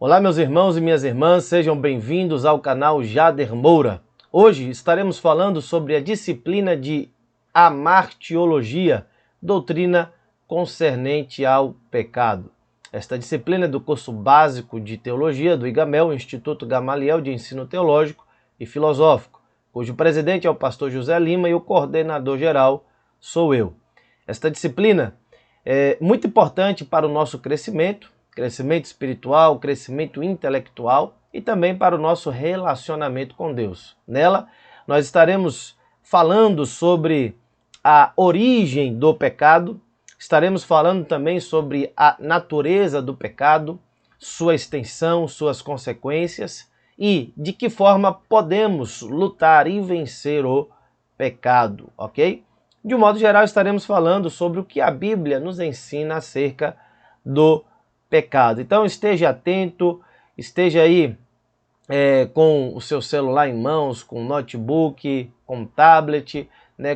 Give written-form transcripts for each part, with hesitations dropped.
Olá, meus irmãos e minhas irmãs, sejam bem-vindos ao canal Jader Moura. Hoje estaremos falando sobre a disciplina de Amartiologia, doutrina concernente ao pecado. Esta disciplina é do curso básico de teologia do IGAMEL, Instituto Gamaliel de Ensino Teológico e Filosófico, cujo presidente é o pastor José Lima e o coordenador geral sou eu. Esta disciplina é muito importante para o nosso crescimento espiritual, crescimento intelectual e também para o nosso relacionamento com Deus. Nela, nós estaremos falando sobre a origem do pecado, estaremos falando também sobre a natureza do pecado, sua extensão, suas consequências e de que forma podemos lutar e vencer o pecado, ok? De um modo geral, estaremos falando sobre o que a Bíblia nos ensina acerca do pecado. Então esteja atento, esteja aí com o seu celular em mãos, com notebook, com tablet,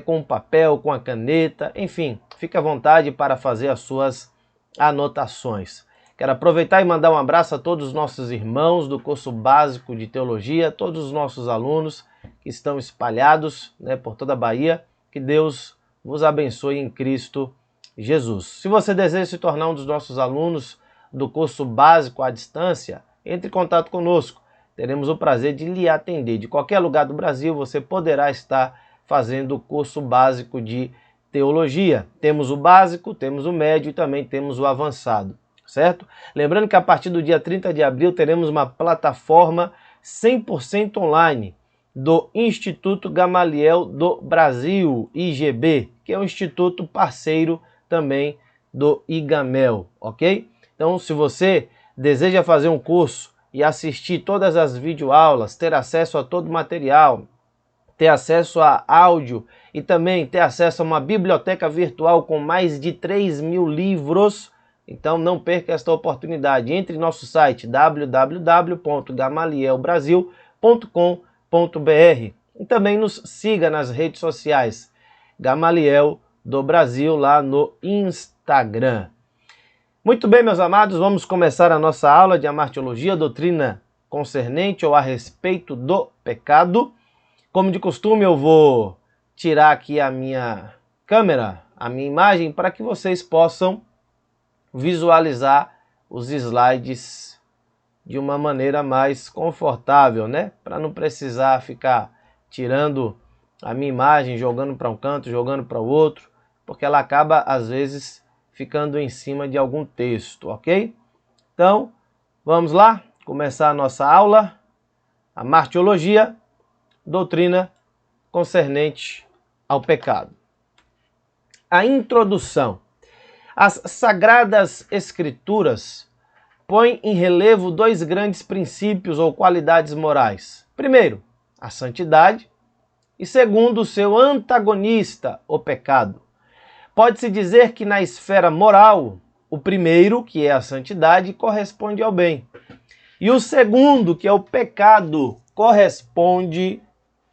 com o papel, com a caneta, enfim, fique à vontade para fazer as suas anotações. Quero aproveitar e mandar um abraço a todos os nossos irmãos do curso básico de teologia, todos os nossos alunos que estão espalhados por toda a Bahia. Que Deus vos abençoe em Cristo Jesus. Se você deseja se tornar um dos nossos alunos do curso básico à distância, entre em contato conosco. Teremos o prazer de lhe atender. De qualquer lugar do Brasil, você poderá estar fazendo o curso básico de teologia. Temos o básico, temos o médio e também temos o avançado, certo? Lembrando que a partir do dia 30 de abril teremos uma plataforma 100% online do Instituto Gamaliel do Brasil, IGB, que é um instituto parceiro também do IGAMEL, ok? Então, se você deseja fazer um curso e assistir todas as videoaulas, ter acesso a todo o material, ter acesso a áudio e também ter acesso a uma biblioteca virtual com mais de 3.000 livros, então não perca esta oportunidade. Entre em nosso site www.gamalielbrasil.com.br e também nos siga nas redes sociais Gamaliel do Brasil lá no Instagram. Muito bem, meus amados, vamos começar a nossa aula de amartiologia, doutrina concernente ou a respeito do pecado. Como de costume, eu vou tirar aqui a minha câmera, a minha imagem, para que vocês possam visualizar os slides de uma maneira mais confortável, para não precisar ficar tirando a minha imagem, jogando para um canto, jogando para o outro, porque ela acaba, às vezes, ficando em cima de algum texto, ok? Então, vamos lá começar a nossa aula, Amartiologia, doutrina concernente ao pecado. A introdução. As Sagradas Escrituras põem em relevo dois grandes princípios ou qualidades morais. Primeiro, a santidade e segundo, o seu antagonista, o pecado. Pode-se dizer que na esfera moral, o primeiro, que é a santidade, corresponde ao bem. E o segundo, que é o pecado, corresponde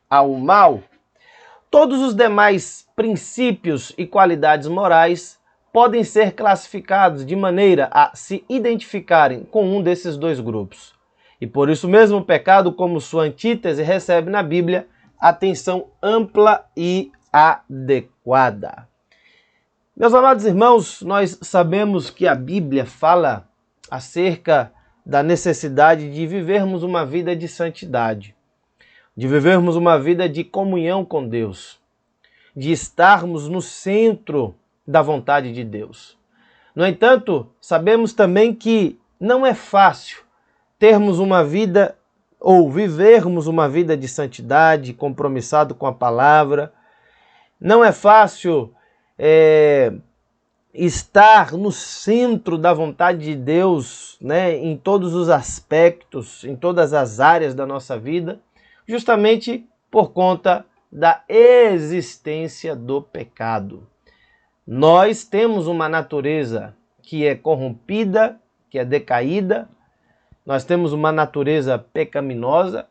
ao mal. Todos os demais princípios e qualidades morais podem ser classificados de maneira a se identificarem com um desses dois grupos. E por isso mesmo o pecado, como sua antítese, recebe na Bíblia atenção ampla e adequada. Meus amados irmãos, nós sabemos que a Bíblia fala acerca da necessidade de vivermos uma vida de santidade, de vivermos uma vida de comunhão com Deus, de estarmos no centro da vontade de Deus. No entanto, sabemos também que não é fácil termos uma vida ou vivermos uma vida de santidade, compromissado com a palavra. Não é fácil estar no centro da vontade de Deus, em todos os aspectos, em todas as áreas da nossa vida, justamente por conta da existência do pecado. Nós temos uma natureza que é corrompida, que é decaída, nós temos uma natureza pecaminosa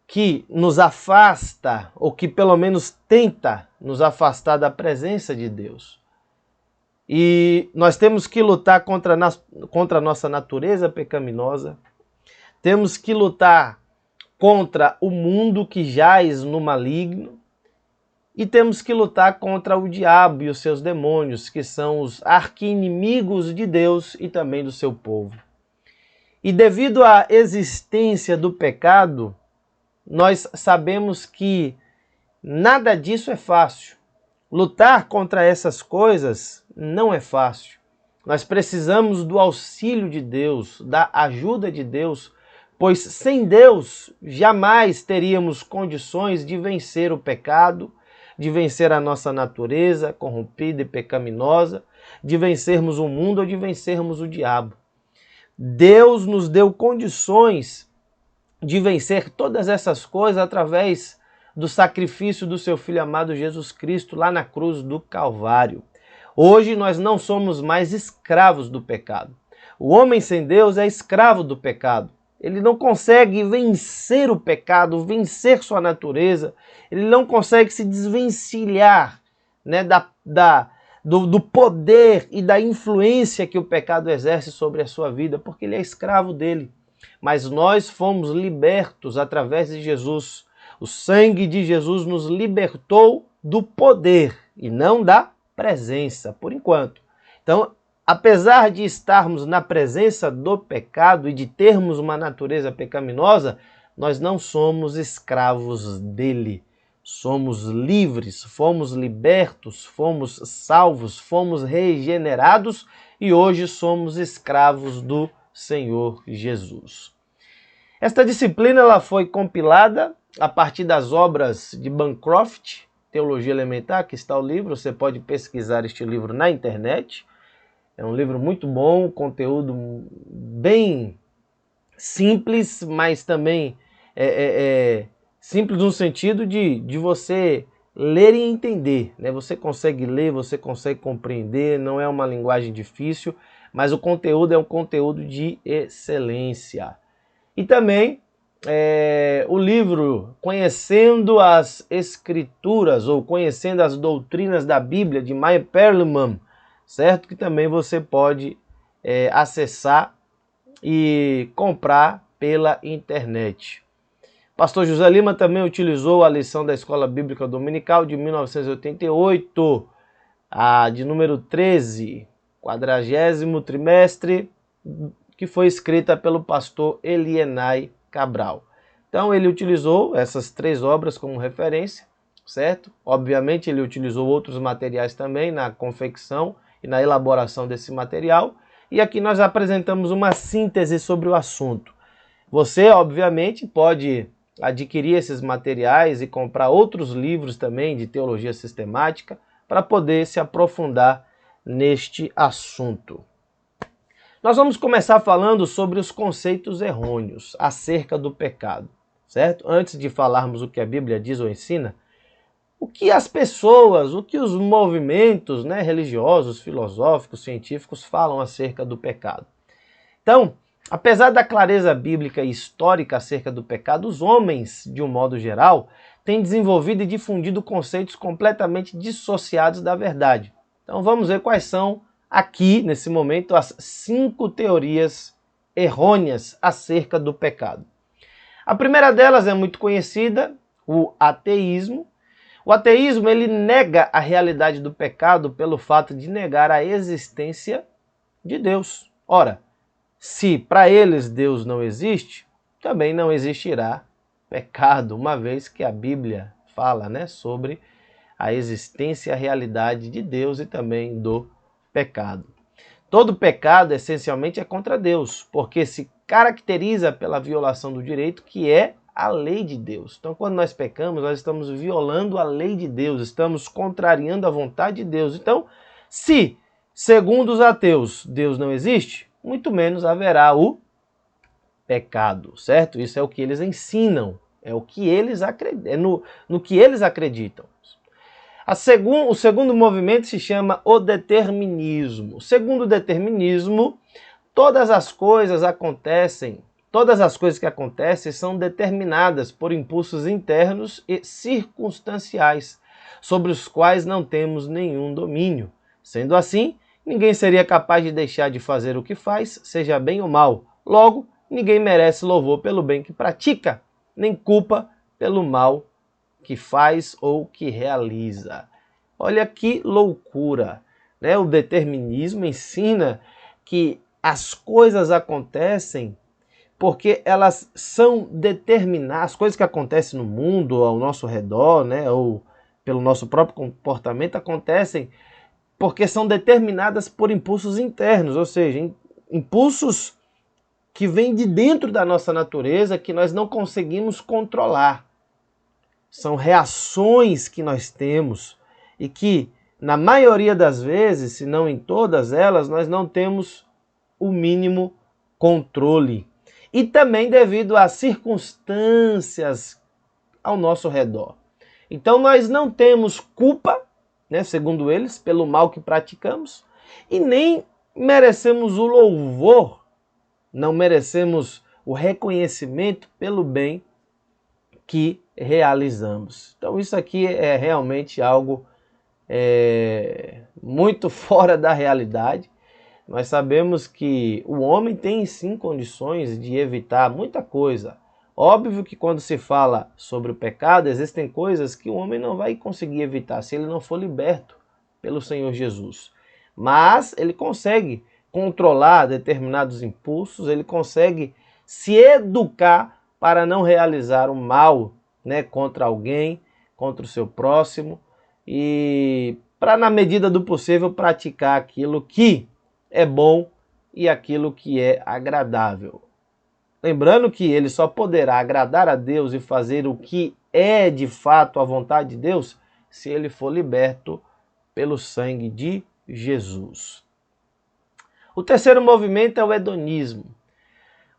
que nos afasta, ou que pelo menos tenta nos afastar da presença de Deus. E nós temos que lutar contra a nossa natureza pecaminosa, temos que lutar contra o mundo que jaz no maligno e temos que lutar contra o diabo e os seus demônios, que são os arqui-inimigos de Deus e também do seu povo. E devido à existência do pecado, nós sabemos que nada disso é fácil. Lutar contra essas coisas não é fácil. Nós precisamos do auxílio de Deus, da ajuda de Deus, pois sem Deus jamais teríamos condições de vencer o pecado, de vencer a nossa natureza corrompida e pecaminosa, de vencermos o mundo ou de vencermos o diabo. Deus nos deu condições de vencer todas essas coisas através do sacrifício do seu Filho amado Jesus Cristo lá na cruz do Calvário. Hoje nós não somos mais escravos do pecado. O homem sem Deus é escravo do pecado. Ele não consegue vencer o pecado, vencer sua natureza. Ele não consegue se desvencilhar, né, do poder e da influência que o pecado exerce sobre a sua vida, porque ele é escravo dele. Mas nós fomos libertos através de Jesus. O sangue de Jesus nos libertou do poder e não da presença, por enquanto. Então, apesar de estarmos na presença do pecado e de termos uma natureza pecaminosa, nós não somos escravos dele. Somos livres, fomos libertos, fomos salvos, fomos regenerados e hoje somos escravos do Senhor Jesus. Esta disciplina ela foi compilada a partir das obras de Bancroft, Teologia Elementar, que está o livro, você pode pesquisar este livro na internet. É um livro muito bom, conteúdo bem simples, mas também simples no sentido de você ler e entender, né? Você consegue ler, você consegue compreender, não é uma linguagem difícil, mas o conteúdo é um conteúdo de excelência. E também o livro Conhecendo as Escrituras, ou Conhecendo as Doutrinas da Bíblia, de Meyer Perelman, certo? Que também você pode acessar e comprar pela internet. Pastor José Lima também utilizou a lição da Escola Bíblica Dominical de 1988, a de número 13, 40º trimestre, que foi escrita pelo pastor Elienay Cabral. Então ele utilizou essas 3 obras como referência, certo? Obviamente ele utilizou outros materiais também na confecção e na elaboração desse material. E aqui nós apresentamos uma síntese sobre o assunto. Você, obviamente, pode adquirir esses materiais e comprar outros livros também de teologia sistemática para poder se aprofundar neste assunto. Nós vamos começar falando sobre os conceitos errôneos acerca do pecado, certo? Antes de falarmos o que a Bíblia diz ou ensina, o que as pessoas, o que os movimentos, né, religiosos, filosóficos, científicos falam acerca do pecado. Então, apesar da clareza bíblica e histórica acerca do pecado, os homens, de um modo geral, têm desenvolvido e difundido conceitos completamente dissociados da verdade. Então vamos ver quais são, aqui, nesse momento, as 5 teorias errôneas acerca do pecado. A primeira delas é muito conhecida, o ateísmo. O ateísmo ele nega a realidade do pecado pelo fato de negar a existência de Deus. Ora, se para eles Deus não existe, também não existirá pecado, uma vez que a Bíblia fala, né, sobre a existência e a realidade de Deus e também do pecado. Todo pecado, essencialmente, é contra Deus, porque se caracteriza pela violação do direito, que é a lei de Deus. Então, quando nós pecamos, nós estamos violando a lei de Deus, estamos contrariando a vontade de Deus. Então, se, segundo os ateus, Deus não existe, muito menos haverá o pecado, certo? Isso é o que eles ensinam, é o que eles acreditam, no que eles acreditam. O segundo movimento se chama o determinismo. Segundo o determinismo, todas as coisas que acontecem são determinadas por impulsos internos e circunstanciais, sobre os quais não temos nenhum domínio. Sendo assim, ninguém seria capaz de deixar de fazer o que faz, seja bem ou mal. Logo, ninguém merece louvor pelo bem que pratica, nem culpa pelo mal que faz ou que realiza. Olha que loucura, né? O determinismo ensina que as coisas acontecem porque elas são determinadas, as coisas que acontecem no mundo, ao nosso redor, né, ou pelo nosso próprio comportamento, acontecem porque são determinadas por impulsos internos, ou seja, impulsos que vêm de dentro da nossa natureza que nós não conseguimos controlar. São reações que nós temos e que, na maioria das vezes, se não em todas elas, nós não temos o mínimo controle. E também devido às circunstâncias ao nosso redor. Então nós não temos culpa, né, segundo eles, pelo mal que praticamos, e nem merecemos o louvor, não merecemos o reconhecimento pelo bem que realizamos. Então isso aqui é realmente algo muito fora da realidade. Nós sabemos que o homem tem sim condições de evitar muita coisa. Óbvio que quando se fala sobre o pecado, existem coisas que o homem não vai conseguir evitar se ele não for liberto pelo Senhor Jesus. Mas ele consegue controlar determinados impulsos, ele consegue se educar para não realizar o mal, né, contra alguém, contra o seu próximo, e para, na medida do possível, praticar aquilo que é bom e aquilo que é agradável. Lembrando que ele só poderá agradar a Deus e fazer o que é de fato a vontade de Deus se ele for liberto pelo sangue de Jesus. O terceiro movimento é o hedonismo.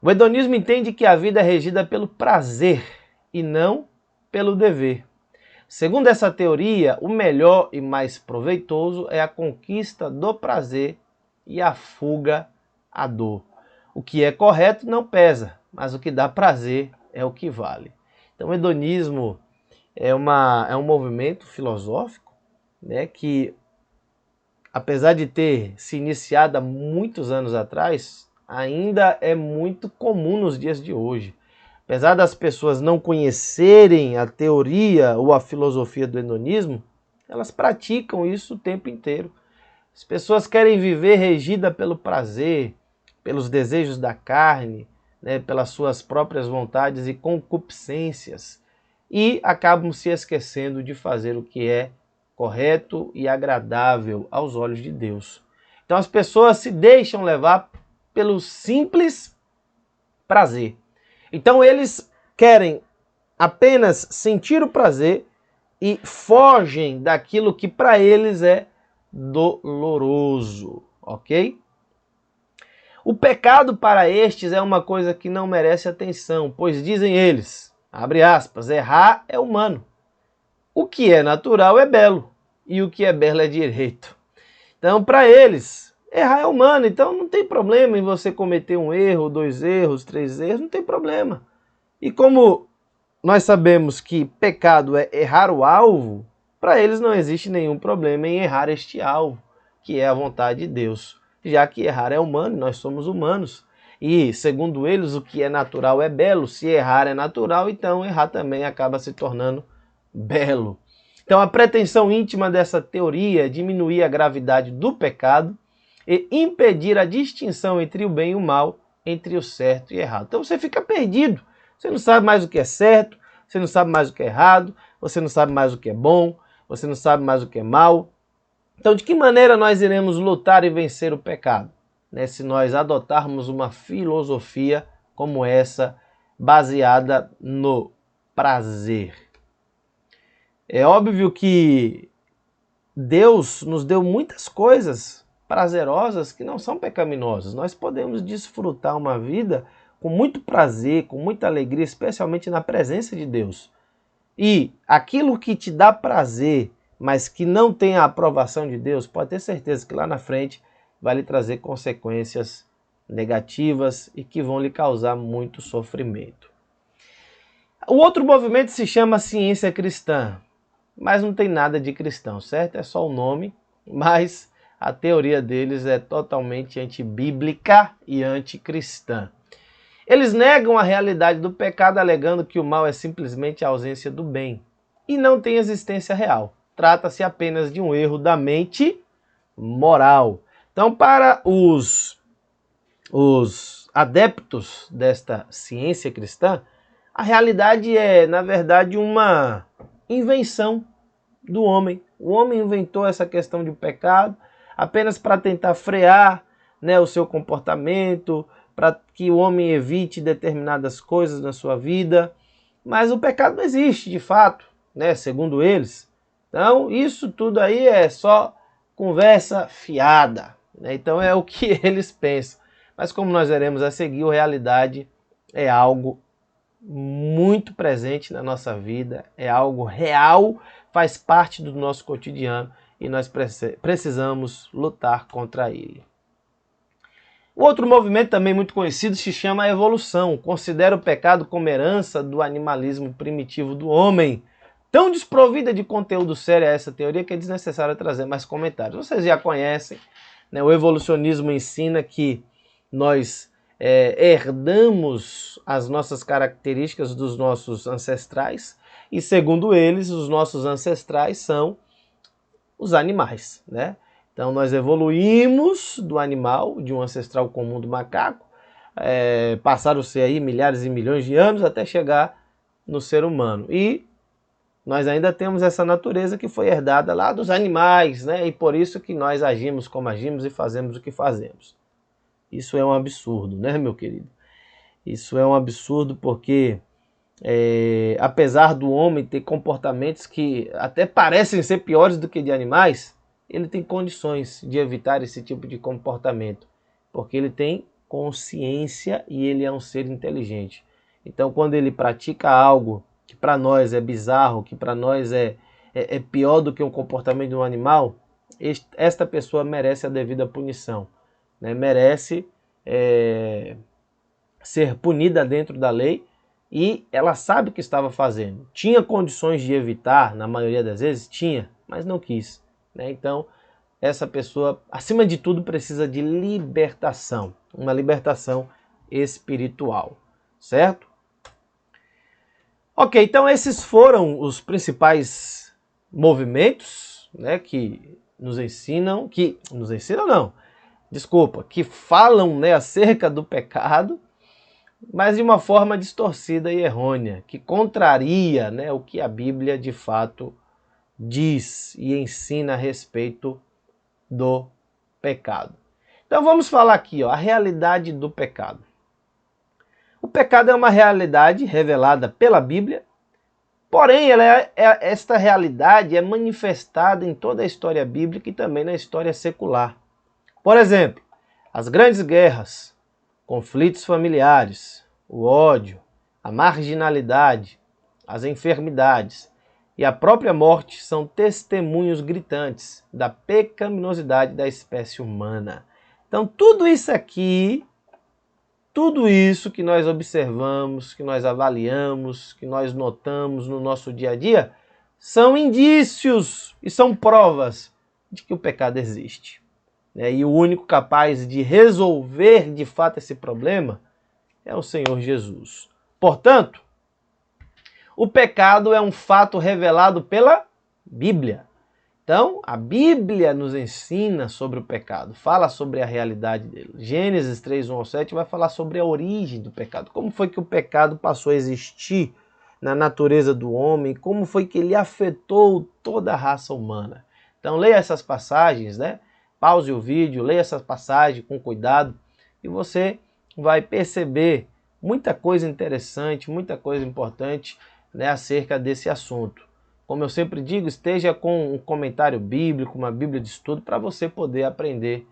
O hedonismo entende que a vida é regida pelo prazer e não pelo dever. Segundo essa teoria, o melhor e mais proveitoso é a conquista do prazer e a fuga à dor. O que é correto não pesa, mas o que dá prazer é o que vale. Então o hedonismo é um movimento filosófico, né, que, apesar de ter se iniciado há muitos anos atrás, ainda é muito comum nos dias de hoje. Apesar das pessoas não conhecerem a teoria ou a filosofia do hedonismo, elas praticam isso o tempo inteiro. As pessoas querem viver regida pelo prazer, pelos desejos da carne, né, pelas suas próprias vontades e concupiscências, e acabam se esquecendo de fazer o que é correto e agradável aos olhos de Deus. Então as pessoas se deixam levar pelo simples prazer. Então eles querem apenas sentir o prazer e fogem daquilo que para eles é doloroso, ok? O pecado para estes é uma coisa que não merece atenção, pois dizem eles, abre aspas, errar é humano. O que é natural é belo, e o que é belo é direito. Então, para eles, errar é humano, então não tem problema em você cometer um erro, 2 erros, 3 erros, não tem problema. E como nós sabemos que pecado é errar o alvo, para eles não existe nenhum problema em errar este alvo, que é a vontade de Deus. Já que errar é humano, nós somos humanos. E, segundo eles, o que é natural é belo. Se errar é natural, então errar também acaba se tornando belo. Então a pretensão íntima dessa teoria é diminuir a gravidade do pecado e impedir a distinção entre o bem e o mal, entre o certo e o errado. Então você fica perdido. Você não sabe mais o que é certo, você não sabe mais o que é errado, você não sabe mais o que é bom, você não sabe mais o que é mal. Então, de que maneira nós iremos lutar e vencer o pecado? Né, se nós adotarmos uma filosofia como essa, baseada no prazer. É óbvio que Deus nos deu muitas coisas prazerosas que não são pecaminosas. Nós podemos desfrutar uma vida com muito prazer, com muita alegria, especialmente na presença de Deus. E aquilo que te dá prazer, mas que não tem a aprovação de Deus, pode ter certeza que lá na frente vai lhe trazer consequências negativas e que vão lhe causar muito sofrimento. O outro movimento se chama ciência cristã, mas não tem nada de cristão, certo? É só o nome, mas a teoria deles é totalmente antibíblica e anticristã. Eles negam a realidade do pecado, alegando que o mal é simplesmente a ausência do bem e não tem existência real. Trata-se apenas de um erro da mente moral. Então, para os adeptos desta ciência cristã, a realidade é, na verdade, uma invenção do homem. O homem inventou essa questão de pecado apenas para tentar frear, né, o seu comportamento, para que o homem evite determinadas coisas na sua vida. Mas o pecado não existe, de fato, né, segundo eles. Então, isso tudo aí é só conversa fiada, né? Então é o que eles pensam. Mas como nós veremos a seguir, a realidade é algo muito presente na nossa vida, é algo real, faz parte do nosso cotidiano e nós precisamos lutar contra ele. O outro movimento também muito conhecido se chama a evolução. Considera o pecado como herança do animalismo primitivo do homem. Tão desprovida de conteúdo sério essa teoria que é desnecessário trazer mais comentários. Vocês já conhecem, né? O evolucionismo ensina que nós herdamos as nossas características dos nossos ancestrais e, segundo eles, os nossos ancestrais são os animais, né? Então nós evoluímos do animal, de um ancestral comum do macaco, passaram-se aí milhares e milhões de anos até chegar no ser humano. E nós ainda temos essa natureza que foi herdada lá dos animais, né? E por isso que nós agimos como agimos e fazemos o que fazemos. Isso é um absurdo, né, meu querido? Isso é um absurdo porque, apesar do homem ter comportamentos que até parecem ser piores do que de animais, ele tem condições de evitar esse tipo de comportamento, porque ele tem consciência e ele é um ser inteligente. Então, quando ele pratica algo que para nós é bizarro, que para nós é pior do que um comportamento de um animal, esta pessoa merece a devida punição, né? Merece ser punida dentro da lei e ela sabe o que estava fazendo. Tinha condições de evitar, na maioria das vezes, tinha, mas não quis, né? Então, essa pessoa, acima de tudo, precisa de libertação, uma libertação espiritual, certo? Ok, então esses foram os principais movimentos, né, que falam, né, acerca do pecado, mas de uma forma distorcida e errônea, que contraria, né, o que a Bíblia de fato diz e ensina a respeito do pecado. Então vamos falar aqui, ó, a realidade do pecado. O pecado é uma realidade revelada pela Bíblia, porém esta realidade é manifestada em toda a história bíblica e também na história secular. Por exemplo, as grandes guerras, conflitos familiares, o ódio, a marginalidade, as enfermidades e a própria morte são testemunhos gritantes da pecaminosidade da espécie humana. Então tudo isso aqui, tudo isso que nós observamos, que nós avaliamos, que nós notamos no nosso dia a dia, são indícios e são provas de que o pecado existe. E o único capaz de resolver de fato esse problema é o Senhor Jesus. Portanto, o pecado é um fato revelado pela Bíblia. Então, a Bíblia nos ensina sobre o pecado, fala sobre a realidade dele. Gênesis 3, 1 ao 7 vai falar sobre a origem do pecado. Como foi que o pecado passou a existir na natureza do homem, como foi que ele afetou toda a raça humana. Então, leia essas passagens, né? Pause o vídeo, leia essas passagens com cuidado e você vai perceber muita coisa interessante, muita coisa importante, né, acerca desse assunto. Como eu sempre digo, esteja com um comentário bíblico, uma Bíblia de estudo, para você poder aprender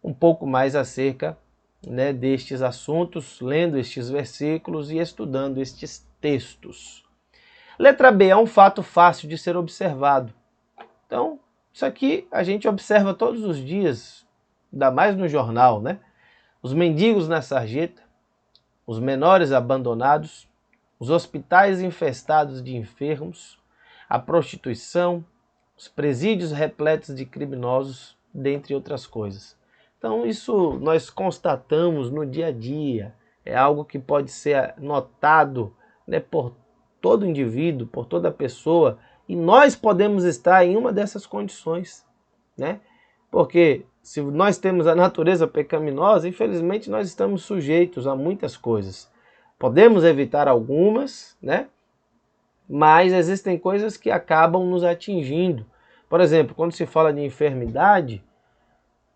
um pouco mais acerca, né, destes assuntos, lendo estes versículos e estudando estes textos. Letra B, é um fato fácil de ser observado. Então, isso aqui a gente observa todos os dias, ainda mais no jornal, né? Os mendigos na sarjeta, os menores abandonados, os hospitais infestados de enfermos, a prostituição, os presídios repletos de criminosos, dentre outras coisas. Então isso nós constatamos no dia a dia, é algo que pode ser notado, né, por todo indivíduo, por toda pessoa, e nós podemos estar em uma dessas condições, né? Porque se nós temos a natureza pecaminosa, infelizmente nós estamos sujeitos a muitas coisas. Podemos evitar algumas, né? Mas existem coisas que acabam nos atingindo. Por exemplo, quando se fala de enfermidade,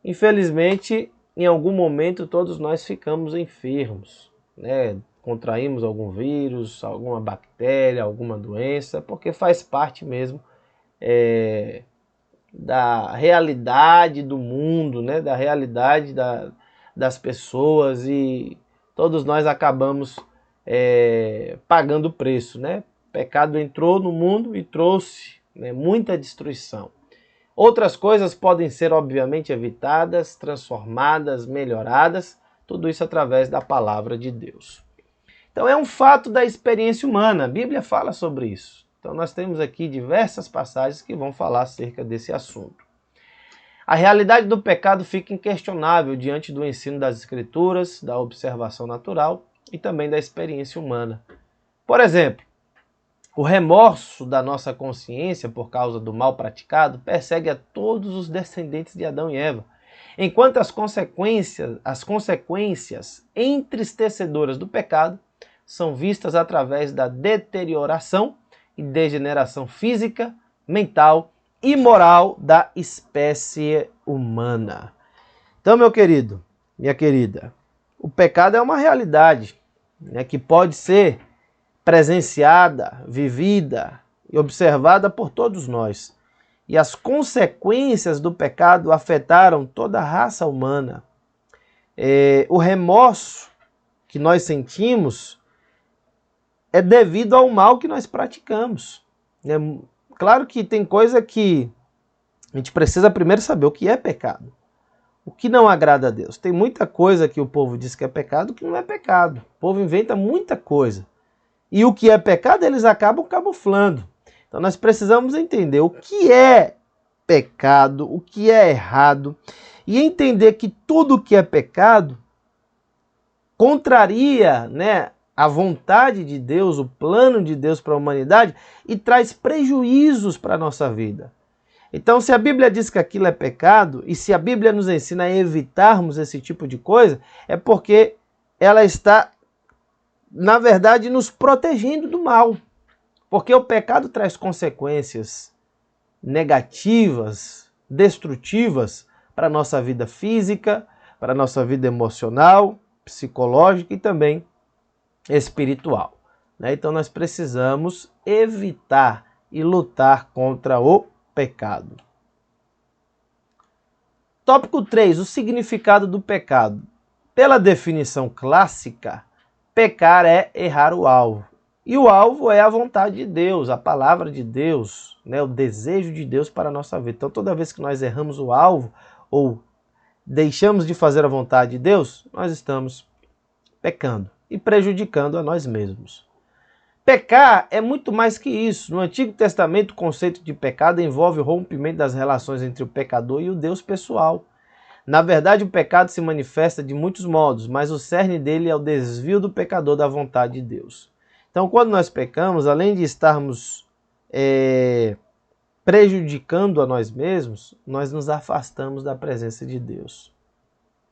infelizmente, em algum momento todos nós ficamos enfermos, né? Contraímos algum vírus, alguma bactéria, alguma doença, porque faz parte mesmo da realidade do mundo, né? Da realidade das pessoas, e todos nós acabamos pagando o preço, né? O pecado entrou no mundo e trouxe, né, muita destruição. Outras coisas podem ser, obviamente, evitadas, transformadas, melhoradas, tudo isso através da palavra de Deus. Então é um fato da experiência humana, a Bíblia fala sobre isso. Então nós temos aqui diversas passagens que vão falar acerca desse assunto. A realidade do pecado fica inquestionável diante do ensino das Escrituras, da observação natural e também da experiência humana. Por exemplo, o remorso da nossa consciência por causa do mal praticado persegue a todos os descendentes de Adão e Eva, enquanto as consequências entristecedoras do pecado são vistas através da deterioração e degeneração física, mental e moral da espécie humana. Então, meu querido, minha querida, o pecado é uma realidade, né, que pode ser presenciada, vivida e observada por todos nós. E as consequências do pecado afetaram toda a raça humana. O remorso que nós sentimos é devido ao mal que nós praticamos. Claro que tem coisa que a gente precisa primeiro saber o que é pecado. O que não agrada a Deus. Tem muita coisa que o povo diz que é pecado que não é pecado. O povo inventa muita coisa. E o que é pecado, eles acabam camuflando. Então nós precisamos entender o que é pecado, o que é errado, e entender que tudo que é pecado contraria, né, a vontade de Deus, o plano de Deus para a humanidade, e traz prejuízos para a nossa vida. Então, se a Bíblia diz que aquilo é pecado, e se a Bíblia nos ensina a evitarmos esse tipo de coisa, é porque ela está, na verdade, nos protegendo do mal. Porque o pecado traz consequências negativas, destrutivas para a nossa vida física, para a nossa vida emocional, psicológica e também espiritual. Então nós precisamos evitar e lutar contra o pecado. Tópico 3, o significado do pecado. Pela definição clássica, pecar é errar o alvo. E o alvo é a vontade de Deus, a palavra de Deus, né, o desejo de Deus para a nossa vida. Então toda vez que nós erramos o alvo ou deixamos de fazer a vontade de Deus, nós estamos pecando e prejudicando a nós mesmos. Pecar é muito mais que isso. No Antigo Testamento, o conceito de pecado envolve o rompimento das relações entre o pecador e o Deus pessoal. Na verdade, o pecado se manifesta de muitos modos, mas o cerne dele é o desvio do pecador da vontade de Deus. Então, quando nós pecamos, além de estarmos prejudicando a nós mesmos, nós nos afastamos da presença de Deus.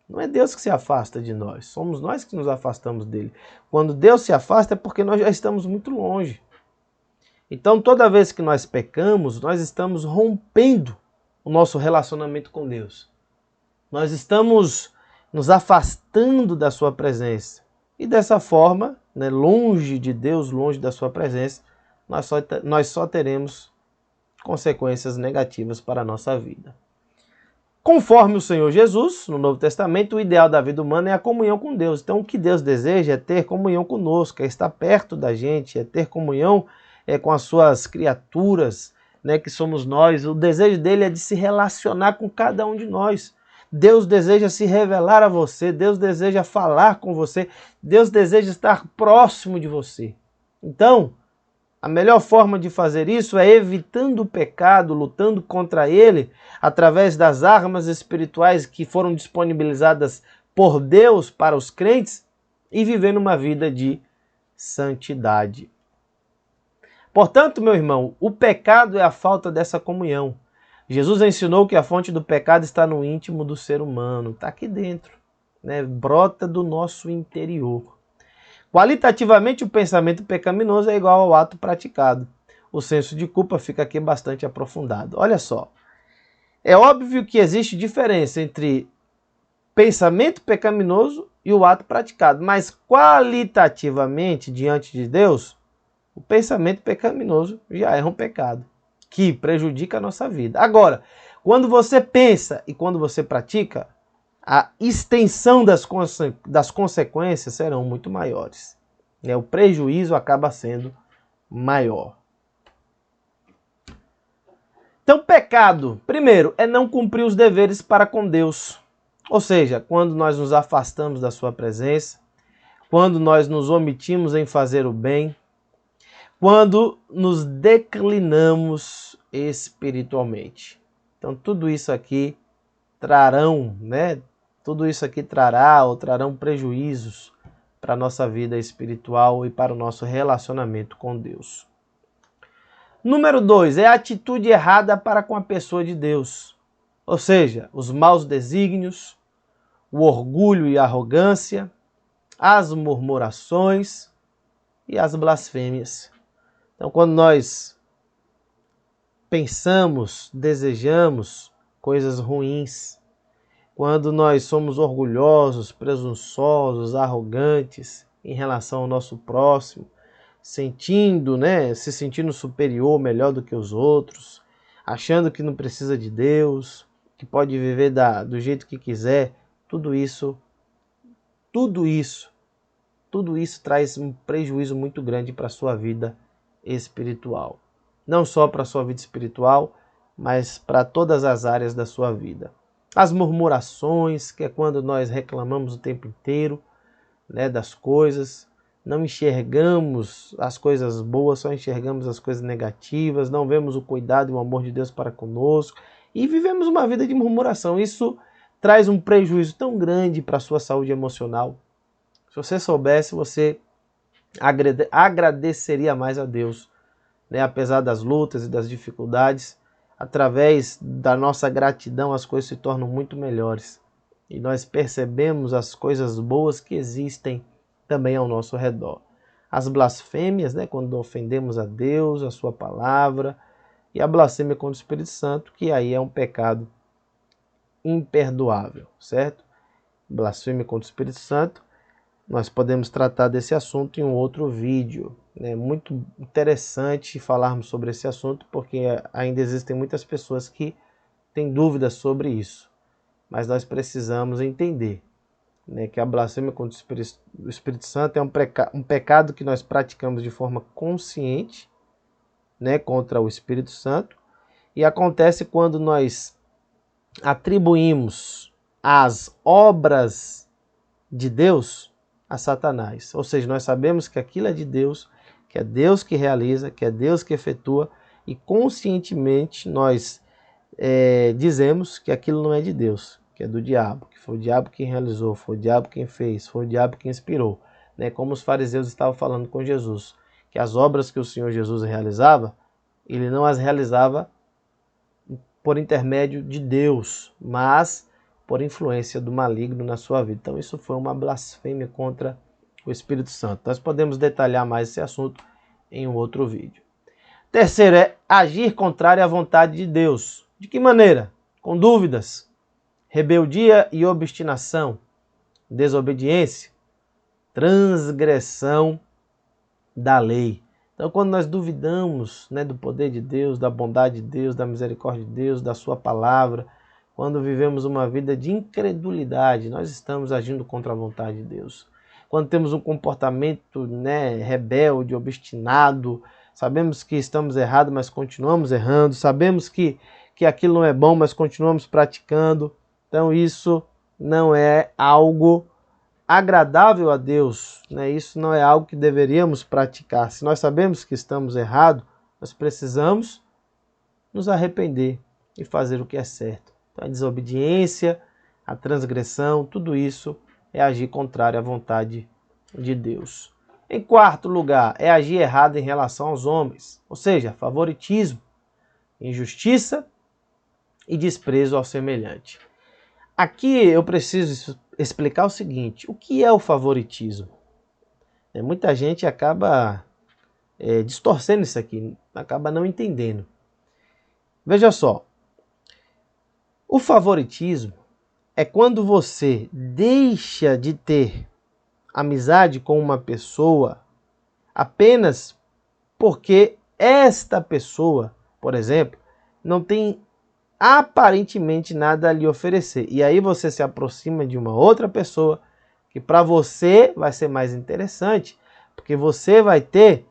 Não é Deus que se afasta de nós, somos nós que nos afastamos dele. Quando Deus se afasta é porque nós já estamos muito longe. Então, toda vez que nós pecamos, nós estamos rompendo o nosso relacionamento com Deus. Nós estamos nos afastando da sua presença. E dessa forma, né, longe de Deus, longe da sua presença, nós só teremos consequências negativas para a nossa vida. Conforme o Senhor Jesus, no Novo Testamento, o ideal da vida humana é a comunhão com Deus. Então, o que Deus deseja é ter comunhão conosco, é estar perto da gente, é ter comunhão com as suas criaturas, né, que somos nós. O desejo dele é de se relacionar com cada um de nós. Deus deseja se revelar a você, Deus deseja falar com você, Deus deseja estar próximo de você. Então, a melhor forma de fazer isso é evitando o pecado, lutando contra ele, através das armas espirituais que foram disponibilizadas por Deus para os crentes, e vivendo uma vida de santidade. Portanto, meu irmão, o pecado é a falta dessa comunhão. Jesus ensinou que a fonte do pecado está no íntimo do ser humano, está aqui dentro, né? Brota do nosso interior. Qualitativamente, o pensamento pecaminoso é igual ao ato praticado. O senso de culpa fica aqui bastante aprofundado. Olha só, é óbvio que existe diferença entre pensamento pecaminoso e o ato praticado, mas qualitativamente, diante de Deus, o pensamento pecaminoso já é um pecado que prejudica a nossa vida. Agora, quando você pensa e quando você pratica, a extensão das consequências serão muito maiores. O prejuízo acaba sendo maior. Então, pecado, primeiro, é não cumprir os deveres para com Deus. Ou seja, quando nós nos afastamos da sua presença, quando nós nos omitimos em fazer o bem, quando nos declinamos espiritualmente. Então, tudo isso aqui trarão, né? Tudo isso aqui trarão prejuízos para a nossa vida espiritual e para o nosso relacionamento com Deus. Número 2, é a atitude errada para com a pessoa de Deus. Ou seja, os maus desígnios, o orgulho e a arrogância, as murmurações e as blasfêmias. Então, quando nós pensamos, desejamos coisas ruins, quando nós somos orgulhosos, presunçosos, arrogantes em relação ao nosso próximo, se sentindo superior, melhor do que os outros, achando que não precisa de Deus, que pode viver do jeito que quiser, tudo isso traz um prejuízo muito grande para a sua vida espiritual. Não só para a sua vida espiritual, mas para todas as áreas da sua vida. As murmurações, que é quando nós reclamamos o tempo inteiro, né, das coisas, não enxergamos as coisas boas, só enxergamos as coisas negativas, não vemos o cuidado e o amor de Deus para conosco e vivemos uma vida de murmuração. Isso traz um prejuízo tão grande para a sua saúde emocional. Se você soubesse, você agradeceria mais a Deus, né? Apesar das lutas e das dificuldades, através da nossa gratidão as coisas se tornam muito melhores. E nós percebemos as coisas boas que existem também ao nosso redor. As blasfêmias, né? Quando ofendemos a Deus, a sua palavra, e a blasfêmia contra o Espírito Santo, que aí é um pecado imperdoável, certo? Blasfêmia contra o Espírito Santo. Nós podemos tratar desse assunto em um outro vídeo. É muito interessante falarmos sobre esse assunto, porque ainda existem muitas pessoas que têm dúvidas sobre isso. Mas nós precisamos entender, né, que a blasfêmia contra o Espírito Santo é um pecado que nós praticamos de forma consciente, né, contra o Espírito Santo. E acontece quando nós atribuímos as obras de Deus a Satanás. Ou seja, nós sabemos que aquilo é de Deus, que é Deus que realiza, que é Deus que efetua, e conscientemente nós dizemos que aquilo não é de Deus, que é do diabo, que foi o diabo quem realizou, foi o diabo quem fez, foi o diabo quem inspirou. Né? Como os fariseus estavam falando com Jesus, que as obras que o Senhor Jesus realizava, ele não as realizava por intermédio de Deus, mas por influência do maligno na sua vida. Então isso foi uma blasfêmia contra o Espírito Santo. Nós podemos detalhar mais esse assunto em um outro vídeo. Terceiro é agir contrário à vontade de Deus. De que maneira? Com dúvidas, rebeldia e obstinação, desobediência, transgressão da lei. Então, quando nós duvidamos, né, do poder de Deus, da bondade de Deus, da misericórdia de Deus, da sua palavra, quando vivemos uma vida de incredulidade, nós estamos agindo contra a vontade de Deus. Quando temos um comportamento, né, rebelde, obstinado, sabemos que estamos errados, mas continuamos errando, sabemos que aquilo não é bom, mas continuamos praticando. Então isso não é algo agradável a Deus, né? Isso não é algo que deveríamos praticar. Se nós sabemos que estamos errados, nós precisamos nos arrepender e fazer o que é certo. Então, a desobediência, a transgressão, tudo isso é agir contrário à vontade de Deus. Em quarto lugar, é agir errado em relação aos homens, ou seja, favoritismo, injustiça e desprezo ao semelhante. Aqui eu preciso explicar o seguinte: o que é o favoritismo? Muita gente acaba distorcendo isso aqui, acaba não entendendo. Veja só, o favoritismo é quando você deixa de ter amizade com uma pessoa apenas porque esta pessoa, por exemplo, não tem aparentemente nada a lhe oferecer. E aí você se aproxima de uma outra pessoa que para você vai ser mais interessante, porque você vai ter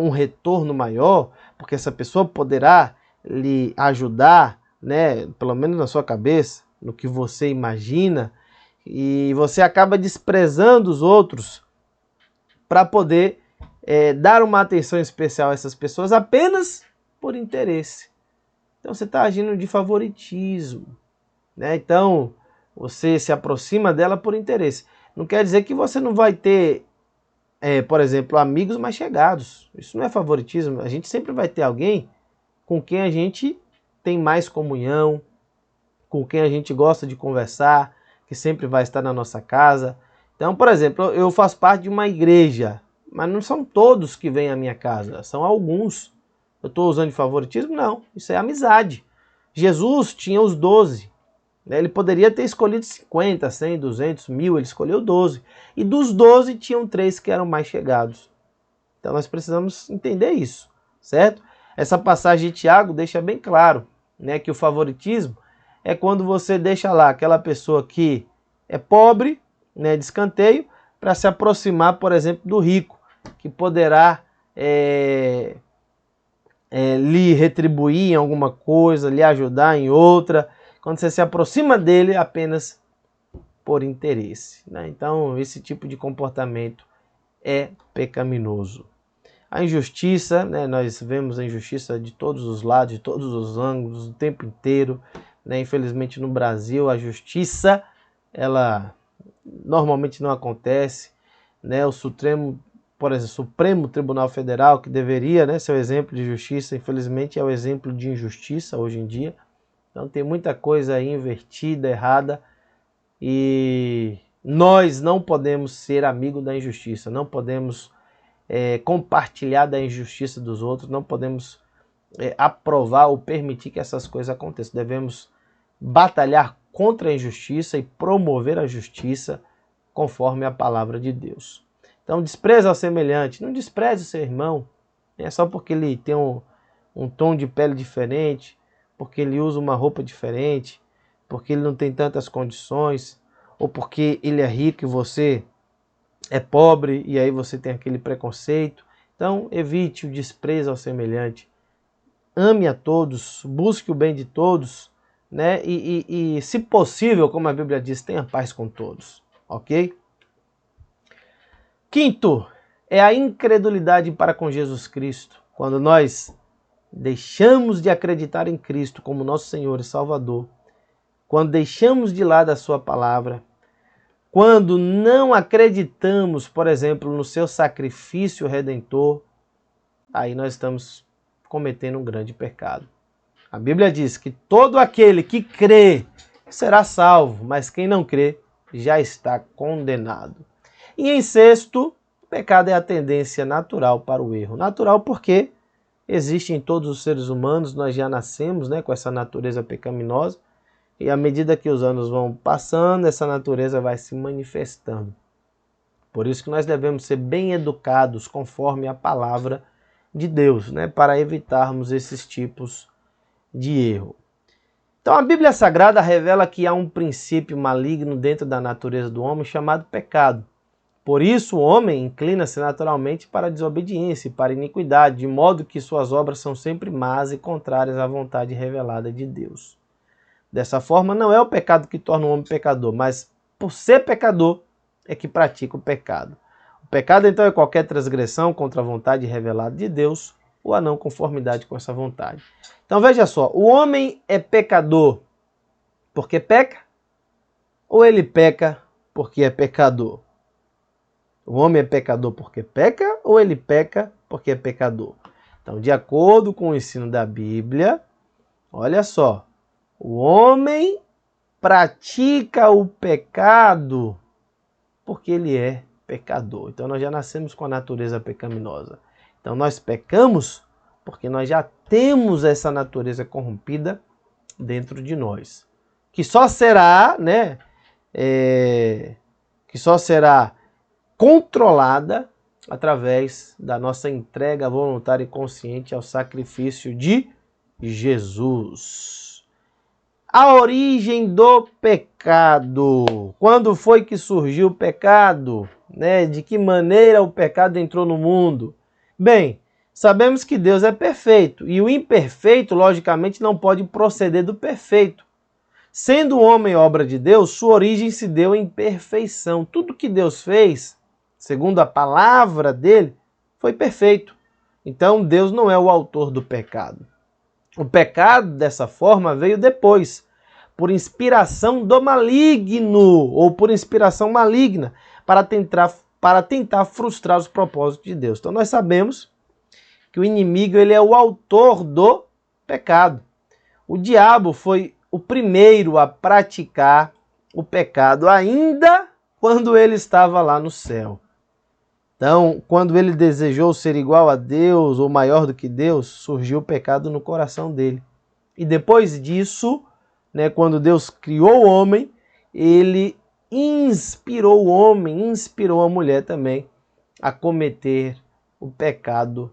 um retorno maior, porque essa pessoa poderá lhe ajudar, né, pelo menos na sua cabeça, no que você imagina, e você acaba desprezando os outros para poder dar uma atenção especial a essas pessoas apenas por interesse. Então você está agindo de favoritismo, né? Então você se aproxima dela por interesse. Não quer dizer que você não vai ter, por exemplo, amigos mais chegados. Isso não é favoritismo. A gente sempre vai ter alguém com quem a gente tem mais comunhão, com quem a gente gosta de conversar, que sempre vai estar na nossa casa. Então, por exemplo, eu faço parte de uma igreja, mas não são todos que vêm à minha casa, são alguns. Eu estou usando de favoritismo? Não, isso é amizade. Jesus tinha os 12. Né? Ele poderia ter escolhido 50, 100, 200, 1000, ele escolheu 12. E dos 12 tinham 3 que eram mais chegados. Então nós precisamos entender isso, certo? Essa passagem de Tiago deixa bem claro, né, que o favoritismo é quando você deixa lá aquela pessoa que é pobre, né, de escanteio, para se aproximar, por exemplo, do rico, que poderá lhe retribuir em alguma coisa, lhe ajudar em outra, quando você se aproxima dele apenas por interesse, né? Então, esse tipo de comportamento é pecaminoso. A injustiça, né? Nós vemos a injustiça de todos os lados, de todos os ângulos, o tempo inteiro, né? Infelizmente, no Brasil, a justiça, ela normalmente não acontece, né? O Supremo, por exemplo, Supremo Tribunal Federal, que deveria, né, ser o exemplo de justiça, infelizmente é o exemplo de injustiça hoje em dia. Então tem muita coisa aí invertida, errada, e nós não podemos ser amigos da injustiça, não podemos compartilhar da injustiça dos outros, não podemos aprovar ou permitir que essas coisas aconteçam. Devemos batalhar contra a injustiça e promover a justiça conforme a palavra de Deus. Então, despreza ao semelhante, não despreze o seu irmão, né? Só porque ele tem um tom de pele diferente, porque ele usa uma roupa diferente, porque ele não tem tantas condições, ou porque ele é rico e você é pobre, e aí você tem aquele preconceito. Então, evite o desprezo ao semelhante. Ame a todos, busque o bem de todos, né? E se possível, como a Bíblia diz, tenha paz com todos, ok? Quinto, é a incredulidade para com Jesus Cristo. Quando nós deixamos de acreditar em Cristo como nosso Senhor e Salvador, quando deixamos de lado a sua palavra, quando não acreditamos, por exemplo, no seu sacrifício redentor, aí nós estamos cometendo um grande pecado. A Bíblia diz que todo aquele que crê será salvo, mas quem não crê já está condenado. E em sexto, o pecado é a tendência natural para o erro. Natural porque existe em todos os seres humanos, nós já nascemos, né, com essa natureza pecaminosa, e à medida que os anos vão passando, essa natureza vai se manifestando. Por isso que nós devemos ser bem educados conforme a palavra de Deus, né, para evitarmos esses tipos de erro. Então a Bíblia Sagrada revela que há um princípio maligno dentro da natureza do homem chamado pecado. Por isso o homem inclina-se naturalmente para a desobediência e para a iniquidade, de modo que suas obras são sempre más e contrárias à vontade revelada de Deus. Dessa forma, não é o pecado que torna o homem pecador, mas por ser pecador é que pratica o pecado. O pecado, então, é qualquer transgressão contra a vontade revelada de Deus ou a não conformidade com essa vontade. Então veja só, o homem é pecador porque peca ou ele peca porque é pecador? O homem é pecador porque peca ou ele peca porque é pecador? Então, de acordo com o ensino da Bíblia, olha só, o homem pratica o pecado porque ele é pecador. Então, nós já nascemos com a natureza pecaminosa. Então, nós pecamos porque nós já temos essa natureza corrompida dentro de nós, que só será, que só será controlada através da nossa entrega voluntária e consciente ao sacrifício de Jesus. A origem do pecado. Quando foi que surgiu o pecado? De que maneira o pecado entrou no mundo? Bem, sabemos que Deus é perfeito e o imperfeito, logicamente, não pode proceder do perfeito. Sendo o homem obra de Deus, sua origem se deu em perfeição. Tudo que Deus fez, segundo a palavra dele, foi perfeito. Então Deus não é o autor do pecado. O pecado, dessa forma, veio depois, por inspiração do maligno, ou por inspiração maligna, para tentar frustrar os propósitos de Deus. Então nós sabemos que o inimigo ele é o autor do pecado. O diabo foi o primeiro a praticar o pecado, ainda quando ele estava lá no céu. Então, quando ele desejou ser igual a Deus ou maior do que Deus, surgiu o pecado no coração dele. E depois disso, quando Deus criou o homem, ele inspirou o homem, inspirou a mulher também a cometer o pecado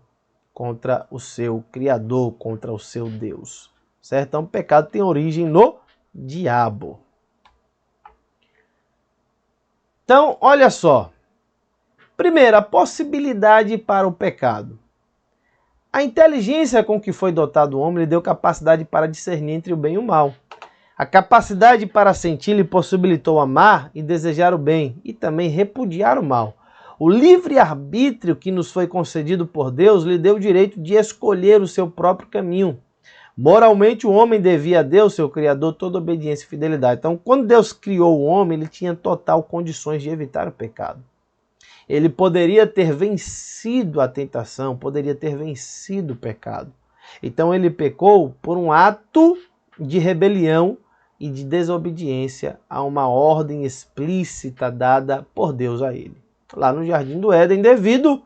contra o seu Criador, contra o seu Deus. Certo? Então, o pecado tem origem no diabo. Então, olha só. Primeiro, a possibilidade para o pecado. A inteligência com que foi dotado o homem lhe deu capacidade para discernir entre o bem e o mal. A capacidade para sentir lhe possibilitou amar e desejar o bem, e também repudiar o mal. O livre-arbítrio que nos foi concedido por Deus lhe deu o direito de escolher o seu próprio caminho. Moralmente, o homem devia a Deus, seu Criador, toda obediência e fidelidade. Então, quando Deus criou o homem, ele tinha total condições de evitar o pecado. Ele poderia ter vencido a tentação, poderia ter vencido o pecado. Então, ele pecou por um ato de rebelião e de desobediência a uma ordem explícita dada por Deus a ele, lá no Jardim do Éden, devido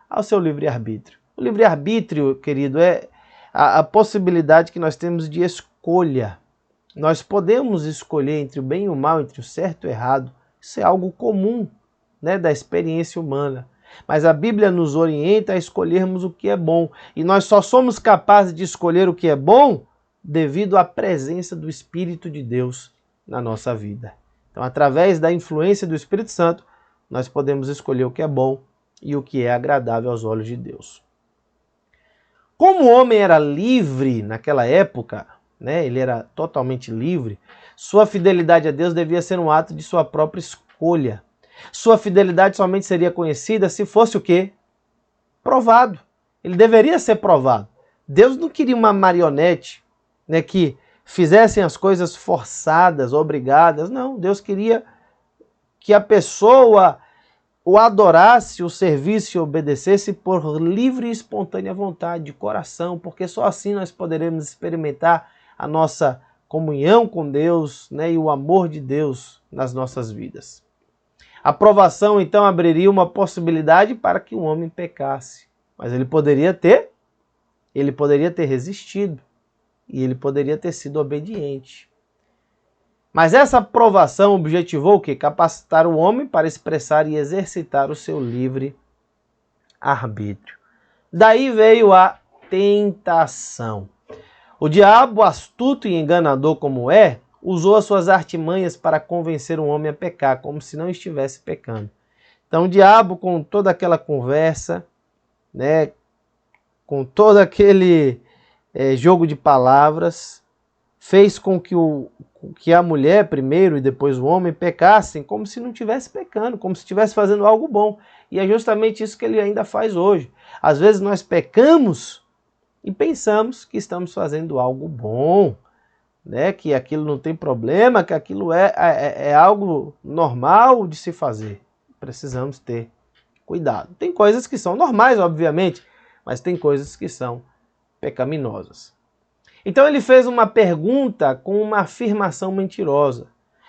ao seu livre-arbítrio. O livre-arbítrio, querido, é a possibilidade que nós temos de escolha. Nós podemos escolher entre o bem e o mal, entre o certo e o errado. Isso é algo comum, da experiência humana. Mas a Bíblia nos orienta a escolhermos o que é bom. E nós só somos capazes de escolher o que é bom devido à presença do Espírito de Deus na nossa vida. Então, através da influência do Espírito Santo, nós podemos escolher o que é bom e o que é agradável aos olhos de Deus. Como o homem era livre naquela época, ele era totalmente livre, sua fidelidade a Deus devia ser um ato de sua própria escolha. Sua fidelidade somente seria conhecida se fosse o quê? Provado. Ele deveria ser provado. Deus não queria uma marionete, que fizessem as coisas forçadas, obrigadas. Não, Deus queria que a pessoa o adorasse, o servisse e obedecesse por livre e espontânea vontade, de coração, porque só assim nós poderemos experimentar a nossa comunhão com Deus, e o amor de Deus nas nossas vidas. A provação, então, abriria uma possibilidade para que o homem pecasse, mas ele poderia ter resistido e ele poderia ter sido obediente. Mas essa provação objetivou o quê? Capacitar o homem para expressar e exercitar o seu livre arbítrio. Daí veio a tentação. O diabo, astuto e enganador como é, usou as suas artimanhas para convencer o homem a pecar, como se não estivesse pecando. Então o diabo, com toda aquela conversa, com todo aquele jogo de palavras, fez com que a mulher primeiro e depois o homem pecassem como se não estivesse pecando, como se estivesse fazendo algo bom. E é justamente isso que ele ainda faz hoje. Às vezes nós pecamos e pensamos que estamos fazendo algo bom, que aquilo não tem problema, que aquilo é algo normal de se fazer. Precisamos ter cuidado. Tem coisas que são normais, obviamente, mas tem coisas que são pecaminosas. Então ele fez uma pergunta com uma afirmação mentirosa.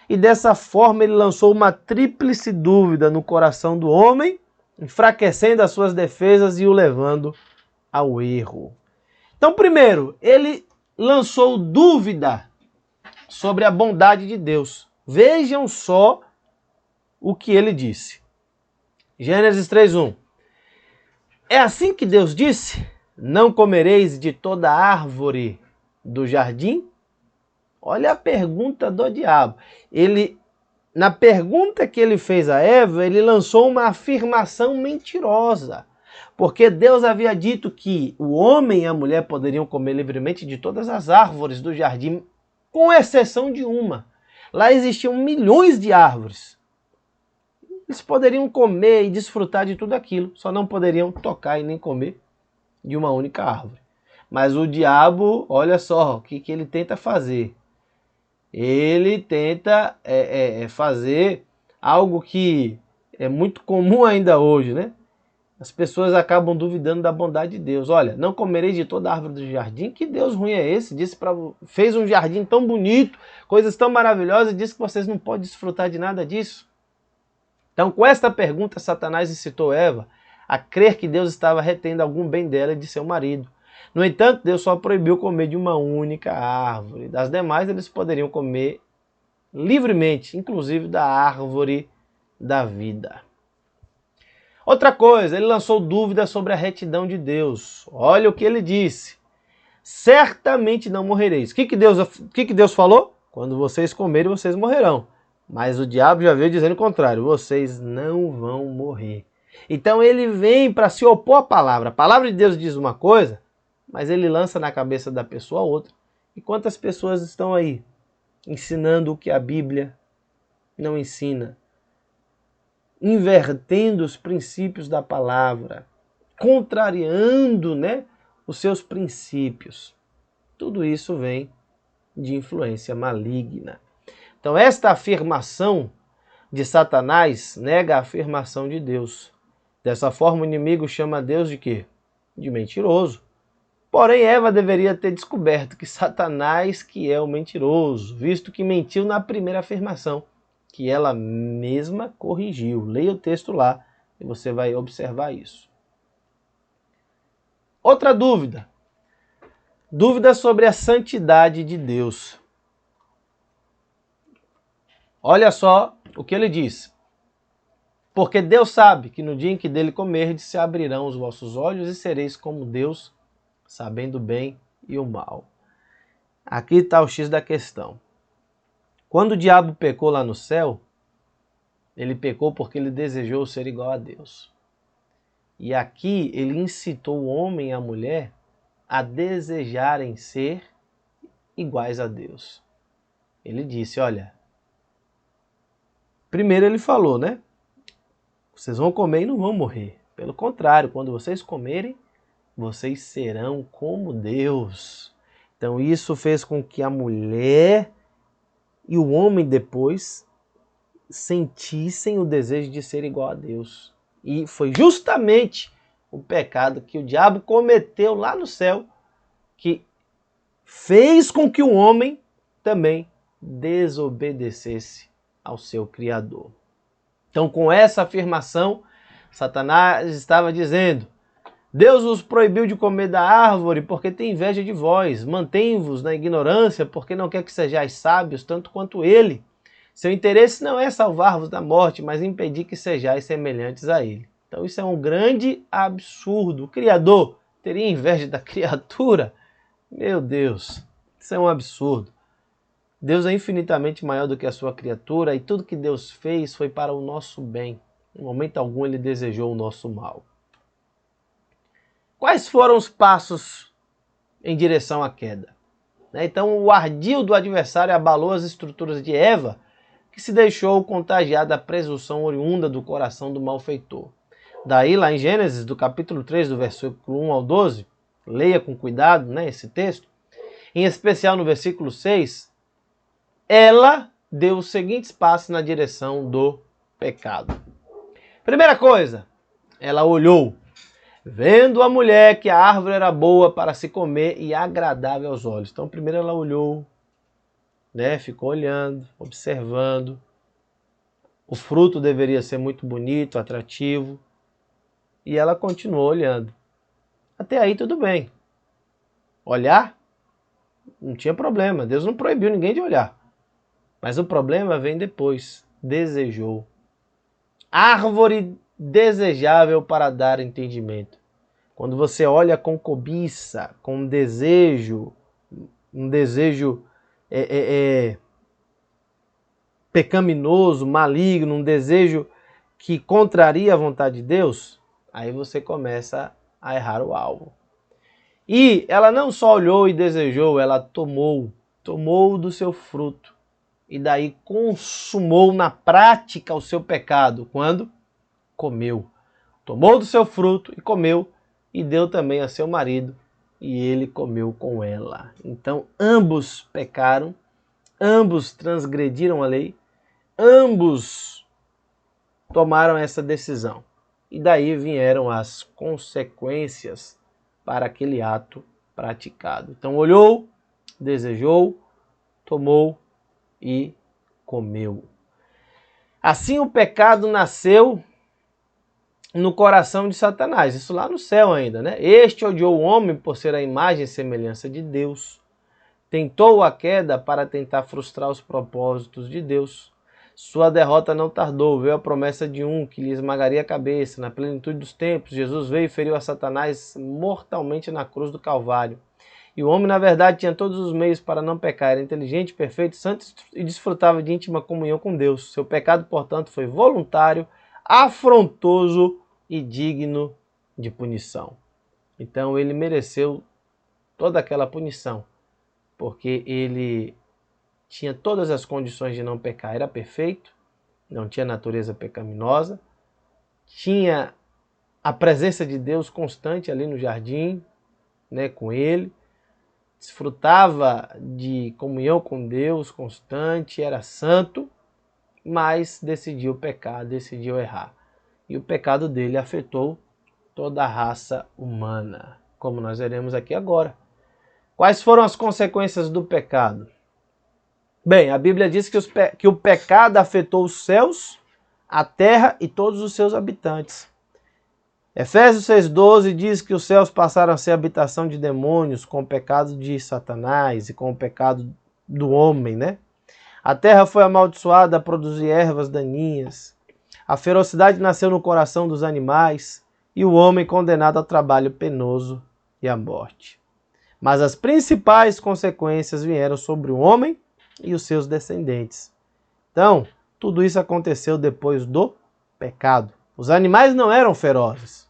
E dessa forma ele lançou uma tríplice dúvida no coração do homem, enfraquecendo as suas defesas e o levando ao erro. Então, primeiro, ele lançou dúvida sobre a bondade de Deus. Vejam só o que ele disse. Gênesis 3:1. É assim que Deus disse: não comereis de toda árvore do jardim? Olha a pergunta do diabo. Na pergunta que ele fez a Eva, ele lançou uma afirmação mentirosa. Porque Deus havia dito que o homem e a mulher poderiam comer livremente de todas as árvores do jardim, com exceção de uma. Lá existiam milhões de árvores. Eles poderiam comer e desfrutar de tudo aquilo, só não poderiam tocar e nem comer de uma única árvore. Mas o diabo, olha só o que ele tenta fazer. Ele tenta fazer algo que é muito comum ainda hoje, né? As pessoas acabam duvidando da bondade de Deus. Olha, não comereis de toda árvore do jardim. Que Deus ruim é esse? Fez um jardim tão bonito, coisas tão maravilhosas, e disse que vocês não podem desfrutar de nada disso. Então, com esta pergunta, Satanás incitou Eva a crer que Deus estava retendo algum bem dela e de seu marido. No entanto, Deus só proibiu comer de uma única árvore. Das demais, eles poderiam comer livremente, inclusive da árvore da vida. Outra coisa, ele lançou dúvidas sobre a retidão de Deus. Olha o que ele disse. Certamente não morrereis. O que Deus falou? Quando vocês comerem, vocês morrerão. Mas o diabo já veio dizendo o contrário. Vocês não vão morrer. Então ele vem para se opor à palavra. A palavra de Deus diz uma coisa, mas ele lança na cabeça da pessoa outra. E quantas pessoas estão aí ensinando o que a Bíblia não ensina? Invertendo os princípios da palavra, contrariando, os seus princípios. Tudo isso vem de influência maligna. Então esta afirmação de Satanás nega a afirmação de Deus. Dessa forma o inimigo chama Deus de quê? De mentiroso. Porém Eva deveria ter descoberto que Satanás que é o mentiroso, visto que mentiu na primeira afirmação, que ela mesma corrigiu. Leia o texto lá e você vai observar isso. Outra dúvida. Dúvida sobre a santidade de Deus. Olha só o que ele diz. Porque Deus sabe que no dia em que dele comerdes se abrirão os vossos olhos e sereis como Deus, sabendo o bem e o mal. Aqui está o X da questão. Quando o diabo pecou lá no céu, ele pecou porque ele desejou ser igual a Deus. E aqui ele incitou o homem e a mulher a desejarem ser iguais a Deus. Ele disse, olha, primeiro ele falou, vocês vão comer e não vão morrer. Pelo contrário, quando vocês comerem, vocês serão como Deus. Então isso fez com que a mulher e o homem depois sentissem o desejo de ser igual a Deus. E foi justamente o pecado que o diabo cometeu lá no céu que fez com que o homem também desobedecesse ao seu Criador. Então, com essa afirmação, Satanás estava dizendo: Deus os proibiu de comer da árvore porque tem inveja de vós. Mantém-vos na ignorância porque não quer que sejais sábios tanto quanto ele. Seu interesse não é salvar-vos da morte, mas impedir que sejais semelhantes a ele. Então isso é um grande absurdo. O Criador teria inveja da criatura? Meu Deus, isso é um absurdo. Deus é infinitamente maior do que a sua criatura e tudo que Deus fez foi para o nosso bem. Em momento algum ele desejou o nosso mal. Quais foram os passos em direção à queda? Então o ardil do adversário abalou as estruturas de Eva, que se deixou contagiar da presunção oriunda do coração do malfeitor. Daí lá em Gênesis, do capítulo 3, do versículo 1 ao 12, leia com cuidado esse texto, em especial no versículo 6, ela deu os seguintes passos na direção do pecado. Primeira coisa, Ela olhou, vendo a mulher que a árvore era boa para se comer e agradável aos olhos. Então primeiro ela olhou, né, ficou olhando, observando. O fruto deveria ser muito bonito, atrativo. E ela continuou olhando. Até aí tudo bem. Olhar, não tinha problema. Deus não proibiu ninguém de olhar. Mas o problema vem depois. Desejou. Árvore desejável para dar entendimento. Quando você olha com cobiça, com desejo, um desejo pecaminoso, maligno, um desejo que contraria a vontade de Deus, aí você começa a errar o alvo. E ela não só olhou e desejou, ela tomou do seu fruto. E daí consumou na prática o seu pecado. Quando? Comeu. Tomou do seu fruto e comeu, e deu também a seu marido, e ele comeu com ela. Então ambos pecaram, ambos transgrediram a lei, ambos tomaram essa decisão. E daí vieram as consequências para aquele ato praticado. Então olhou, desejou, tomou e comeu. Assim o pecado nasceu no coração de Satanás, isso lá no céu ainda, né? Este odiou o homem por ser a imagem e semelhança de Deus. Tentou a queda para tentar frustrar os propósitos de Deus. Sua derrota não tardou, veio a promessa de um que lhe esmagaria a cabeça. Na plenitude dos tempos, Jesus veio e feriu a Satanás mortalmente na cruz do Calvário. E o homem, na verdade, tinha todos os meios para não pecar. Era inteligente, perfeito, santo e desfrutava de íntima comunhão com Deus. Seu pecado, portanto, foi voluntário, afrontoso e digno de punição. Então ele mereceu toda aquela punição, porque ele tinha todas as condições de não pecar. Era perfeito, não tinha natureza pecaminosa, tinha a presença de Deus constante ali no jardim, né, com ele, desfrutava de comunhão com Deus constante, era santo, mas decidiu pecar, decidiu errar. E o pecado dele afetou toda a raça humana, como nós veremos aqui agora. Quais foram as consequências do pecado? Bem, a Bíblia diz que o pecado afetou os céus, a terra e todos os seus habitantes. Efésios 6,12 diz que os céus passaram a ser habitação de demônios com o pecado de Satanás e com o pecado do homem, né? A terra foi amaldiçoada a produzir ervas daninhas. A ferocidade nasceu no coração dos animais e o homem condenado ao trabalho penoso e à morte. Mas as principais consequências vieram sobre o homem e os seus descendentes. Então, tudo isso aconteceu depois do pecado. Os animais não eram ferozes.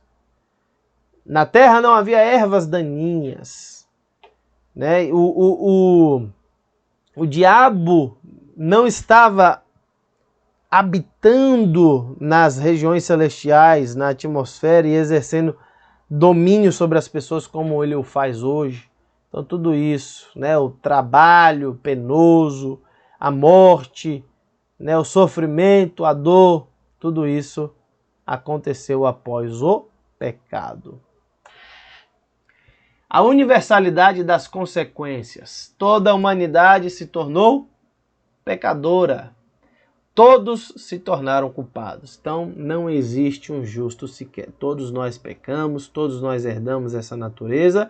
Na terra não havia ervas daninhas, né? O diabo não estava habitando nas regiões celestiais, na atmosfera e exercendo domínio sobre as pessoas como ele o faz hoje. Então tudo isso, né, o trabalho penoso, a morte, né, o sofrimento, a dor, tudo isso aconteceu após o pecado. A universalidade das consequências. Toda a humanidade se tornou pecadora. Todos se tornaram culpados. Então não existe um justo sequer. Todos nós pecamos, todos nós herdamos essa natureza,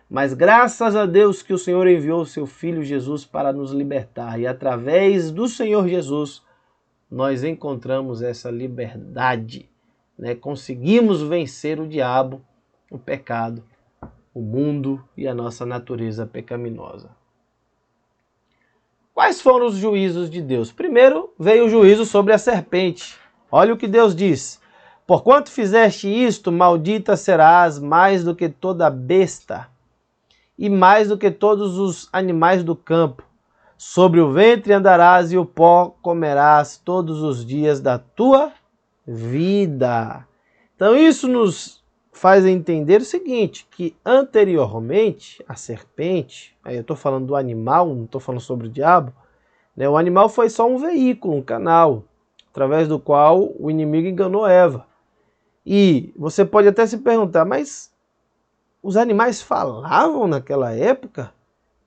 mas graças a Deus que o Senhor enviou o seu Filho Jesus para nos libertar. E através do Senhor Jesus nós encontramos essa liberdade, né? Conseguimos vencer o diabo, o pecado, o mundo e a nossa natureza pecaminosa. Quais foram os juízos de Deus? Primeiro veio o juízo sobre a serpente. Olha o que Deus diz. Porquanto fizeste isto, maldita serás mais do que toda besta e mais do que todos os animais do campo. Sobre o ventre andarás e o pó comerás todos os dias da tua vida. Então isso nos faz entender o seguinte, que anteriormente a serpente, aí eu estou falando do animal, não estou falando sobre o diabo, né? O animal foi só um veículo, um canal, através do qual o inimigo enganou Eva. E você pode até se perguntar, mas os animais falavam naquela época?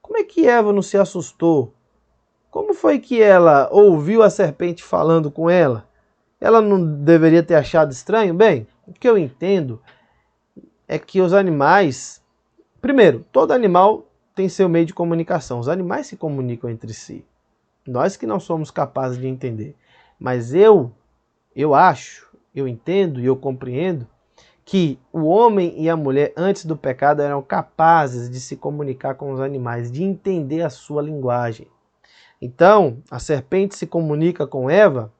Como é que Eva não se assustou? Como foi que ela ouviu a serpente falando com ela? Ela não deveria ter achado estranho? Bem, o que eu entendo é que os animais... Primeiro, todo animal tem seu meio de comunicação. Os animais se comunicam entre si. Nós que não somos capazes de entender. Mas eu acho, eu entendo e eu compreendo que o homem e a mulher antes do pecado eram capazes de se comunicar com os animais, de entender a sua linguagem. Então, a serpente se comunica com Eva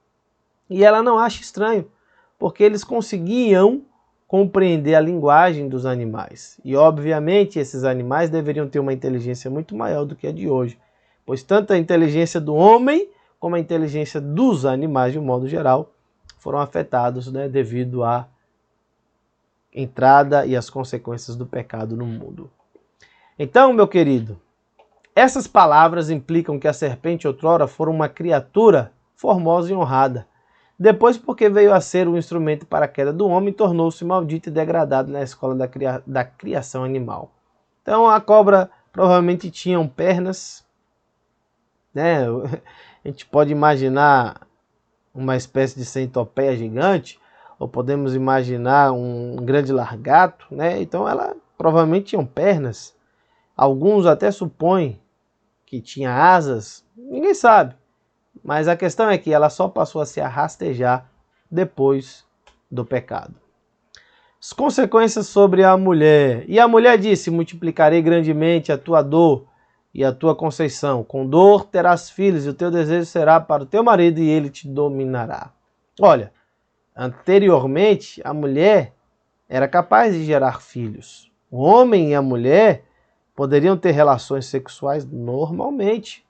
e ela não acha estranho, porque eles conseguiam compreender a linguagem dos animais. E, obviamente, esses animais deveriam ter uma inteligência muito maior do que a de hoje, pois tanto a inteligência do homem como a inteligência dos animais, de um modo geral, foram afetados, né, devido à entrada e às consequências do pecado no mundo. Então, meu querido, essas palavras implicam que a serpente outrora fora uma criatura formosa e honrada. Depois, porque veio a ser um instrumento para a queda do homem, tornou-se maldito e degradado na escola da criação animal. Então, a cobra provavelmente tinha pernas, né? A gente pode imaginar uma espécie de centopeia gigante, ou podemos imaginar um grande largato, né? Então, ela provavelmente tinha pernas. Alguns até supõem que tinha asas, ninguém sabe. Mas a questão é que ela só passou a se rastejar depois do pecado. As consequências sobre a mulher. E a mulher disse: multiplicarei grandemente a tua dor e a tua conceição. Com dor terás filhos, e o teu desejo será para o teu marido, e ele te dominará. Olha, anteriormente a mulher era capaz de gerar filhos. O homem e a mulher poderiam ter relações sexuais normalmente,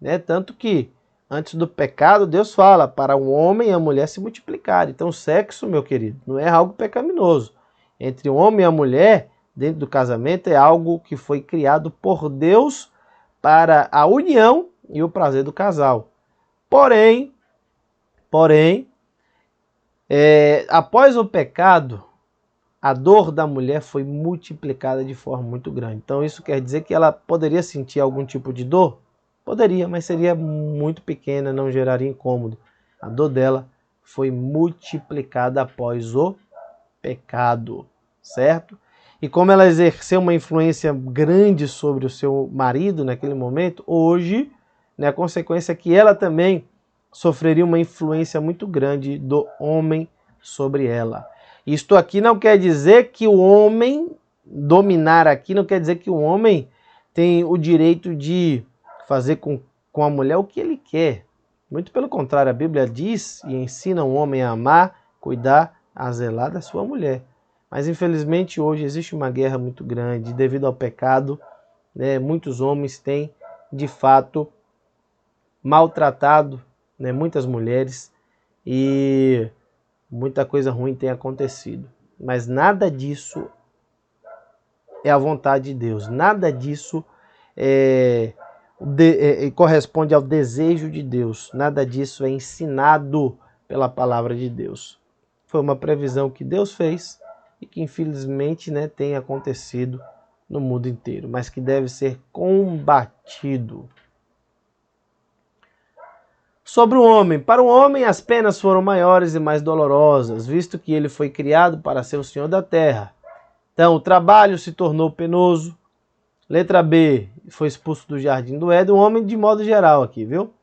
né? Tanto que antes do pecado, Deus fala para o homem e a mulher se multiplicarem. Então, o sexo, meu querido, não é algo pecaminoso. Entre o homem e a mulher, dentro do casamento, é algo que foi criado por Deus para a união e o prazer do casal. Porém, após o pecado, a dor da mulher foi multiplicada de forma muito grande. Então, isso quer dizer que ela poderia sentir algum tipo de dor? Poderia, mas seria muito pequena, não geraria incômodo. A dor dela foi multiplicada após o pecado, certo? E como ela exerceu uma influência grande sobre o seu marido naquele momento, hoje, né, a consequência é que ela também sofreria uma influência muito grande do homem sobre ela. Isto aqui não quer dizer que o homem dominar aqui, não quer dizer que o homem tem o direito de fazer com a mulher o que ele quer. Muito pelo contrário, a Bíblia diz e ensina o homem a amar, cuidar, a zelar da sua mulher. Mas infelizmente hoje existe uma guerra muito grande devido ao pecado, né? Muitos homens têm de fato maltratado, né, muitas mulheres e muita coisa ruim tem acontecido. Mas nada disso é a vontade de Deus. Nada disso corresponde ao desejo de Deus. Nada disso é ensinado pela palavra de Deus. Foi uma previsão que Deus fez e que infelizmente, né, tem acontecido no mundo inteiro, mas que deve ser combatido. Sobre o homem. Para o homem as penas foram maiores e mais dolorosas, visto que ele foi criado para ser o Senhor da terra. Então o trabalho se tornou penoso. Letra B, foi expulso do jardim do Éden, o homem de modo geral aqui, viu?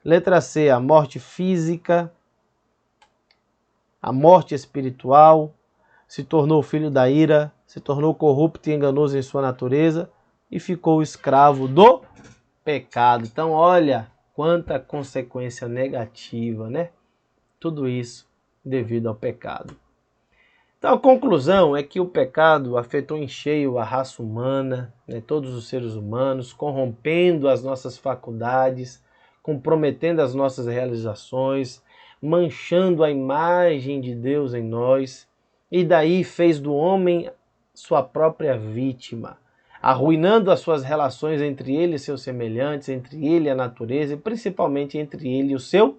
Letra C, a morte física, a morte espiritual, se tornou filho da ira, se tornou corrupto e enganoso em sua natureza e ficou escravo do pecado. Então olha quanta consequência negativa, né? Tudo isso devido ao pecado. Então a conclusão é que o pecado afetou em cheio a raça humana, né, todos os seres humanos, corrompendo as nossas faculdades, comprometendo as nossas realizações, manchando a imagem de Deus em nós, e daí fez do homem sua própria vítima, arruinando as suas relações entre ele e seus semelhantes, entre ele e a natureza, e principalmente entre ele e o seu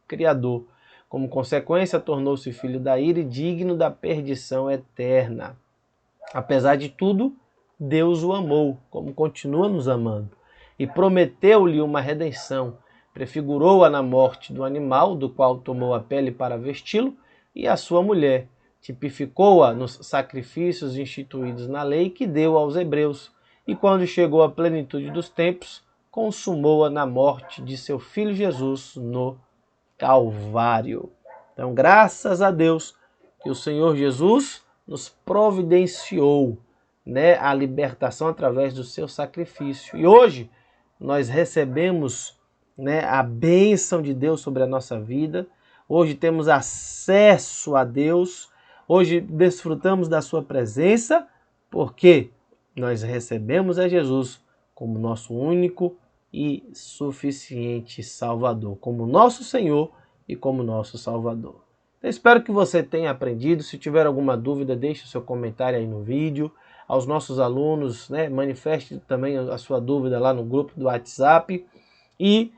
Criador, Como consequência, tornou-se filho da ira e digno da perdição eterna. Apesar de tudo, Deus o amou, como continua nos amando, e prometeu-lhe uma redenção. Prefigurou-a na morte do animal, do qual tomou a pele para vesti-lo, e a sua mulher. Tipificou-a nos sacrifícios instituídos na lei que deu aos hebreus, e quando chegou à plenitude dos tempos, consumou-a na morte de seu filho Jesus no Calvário. Então, graças a Deus que o Senhor Jesus nos providenciou, né, a libertação através do seu sacrifício. E hoje nós recebemos, né, a bênção de Deus sobre a nossa vida. Hoje temos acesso a Deus. Hoje desfrutamos da sua presença, porque nós recebemos a Jesus como nosso único e suficiente Salvador, como nosso Senhor e como nosso Salvador. Eu espero que você tenha aprendido. Se tiver alguma dúvida, deixe o seu comentário aí no vídeo. Aos nossos alunos, né, manifeste também a sua dúvida lá no grupo do WhatsApp. E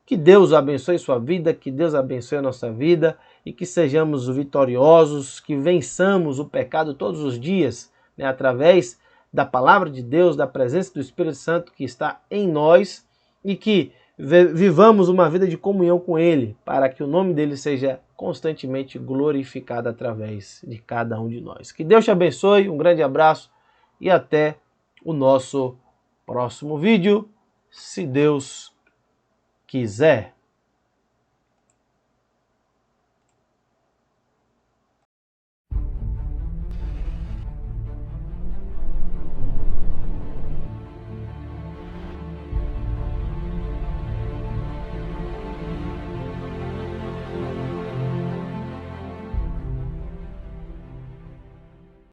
que Deus abençoe sua vida, que Deus abençoe a nossa vida e que sejamos vitoriosos, que vençamos o pecado todos os dias, né, através da palavra de Deus, da presença do Espírito Santo que está em nós, e que vivamos uma vida de comunhão com Ele, para que o nome dele seja constantemente glorificado através de cada um de nós. Que Deus te abençoe, um grande abraço e até o nosso próximo vídeo, se Deus quiser.